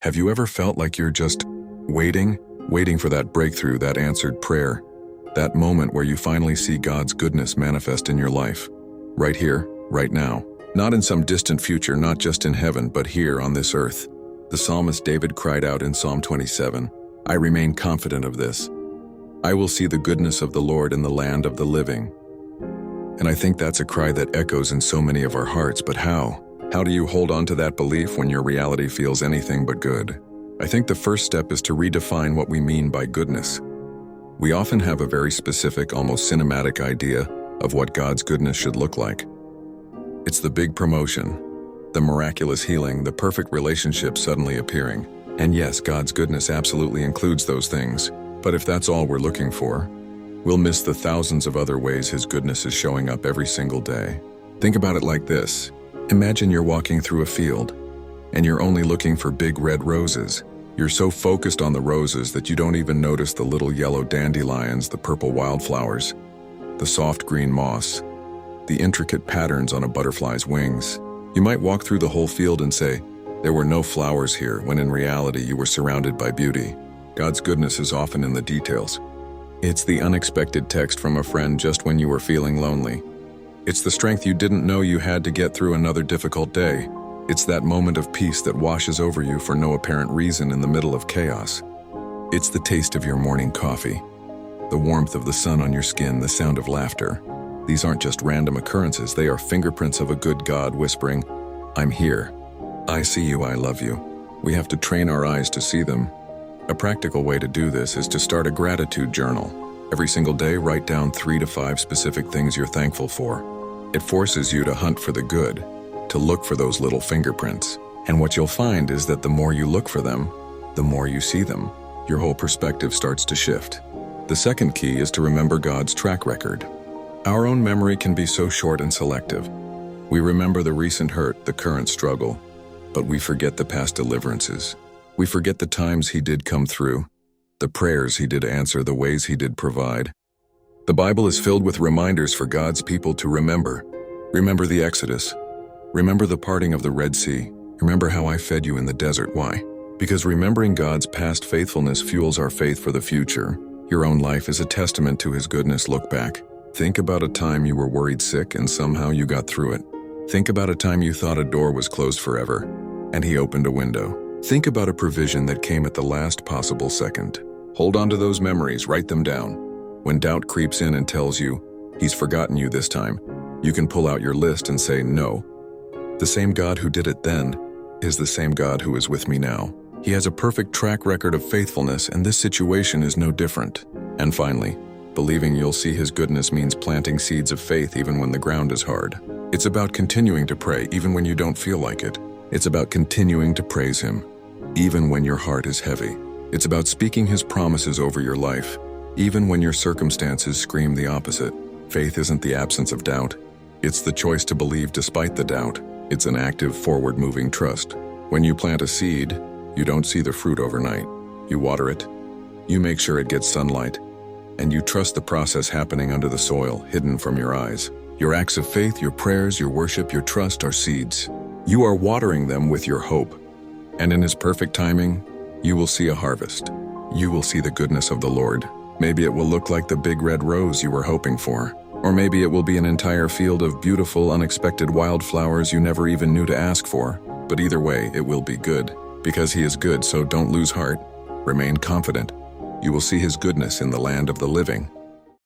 Have you ever felt like you're just waiting for that breakthrough, that answered prayer, that moment where you finally see God's goodness manifest in your life? Right here, right now. Not in some distant future, not just in heaven, but here on this earth. The psalmist David cried out in Psalm 27, "I remain confident of this. I will see the goodness of the Lord in the land of the living." And I think that's a cry that echoes in so many of our hearts, but how? How do you hold on to that belief when your reality feels anything but good? I think the first step is to redefine what we mean by goodness. We often have a very specific, almost cinematic idea of what God's goodness should look like. It's the big promotion, the miraculous healing, the perfect relationship suddenly appearing. And yes, God's goodness absolutely includes those things. But if that's all we're looking for, we'll miss the thousands of other ways His goodness is showing up every single day. Think about it like this. Imagine you're walking through a field, and you're only looking for big red roses. You're so focused on the roses that you don't even notice the little yellow dandelions, the purple wildflowers, the soft green moss, the intricate patterns on a butterfly's wings. You might walk through the whole field and say, "There were no flowers here," when in reality you were surrounded by beauty. God's goodness is often in the details. It's the unexpected text from a friend just when you were feeling lonely. It's the strength you didn't know you had to get through another difficult day. It's that moment of peace that washes over you for no apparent reason in the middle of chaos. It's the taste of your morning coffee, the warmth of the sun on your skin, the sound of laughter. These aren't just random occurrences, they are fingerprints of a good God whispering, "I'm here. I see you, I love you." We have to train our eyes to see them. A practical way to do this is to start a gratitude journal. Every single day, write down 3 to 5 specific things you're thankful for. It forces you to hunt for the good, to look for those little fingerprints. And what you'll find is that the more you look for them, the more you see them. Your whole perspective starts to shift. The second key is to remember God's track record. Our own memory can be so short and selective. We remember the recent hurt, the current struggle, but we forget the past deliverances. We forget the times He did come through, the prayers He did answer, the ways He did provide. The Bible is filled with reminders for God's people to remember. Remember the Exodus. Remember the parting of the Red Sea. Remember how I fed you in the desert. Why? Because remembering God's past faithfulness fuels our faith for the future. Your own life is a testament to His goodness. Look back. Think about a time you were worried sick and somehow you got through it. Think about a time you thought a door was closed forever and He opened a window. Think about a provision that came at the last possible second. Hold on to those memories, write them down. When doubt creeps in and tells you, He's forgotten you this time, you can pull out your list and say, "No. The same God who did it then is the same God who is with me now. He has a perfect track record of faithfulness, and this situation is no different." And finally, believing you'll see His goodness means planting seeds of faith even when the ground is hard. It's about continuing to pray even when you don't feel like it. It's about continuing to praise Him, even when your heart is heavy. It's about speaking His promises over your life, even when your circumstances scream the opposite. Faith isn't the absence of doubt. It's the choice to believe despite the doubt. It's an active, forward-moving trust. When you plant a seed, you don't see the fruit overnight. You water it, you make sure it gets sunlight, and you trust the process happening under the soil, hidden from your eyes. Your acts of faith, your prayers, your worship, your trust are seeds. You are watering them with your hope. And in His perfect timing, you will see a harvest. You will see the goodness of the Lord. Maybe it will look like the big red rose you were hoping for. Or maybe it will be an entire field of beautiful, unexpected wildflowers you never even knew to ask for. But either way, it will be good. Because He is good, so don't lose heart. Remain confident. You will see His goodness in the land of the living.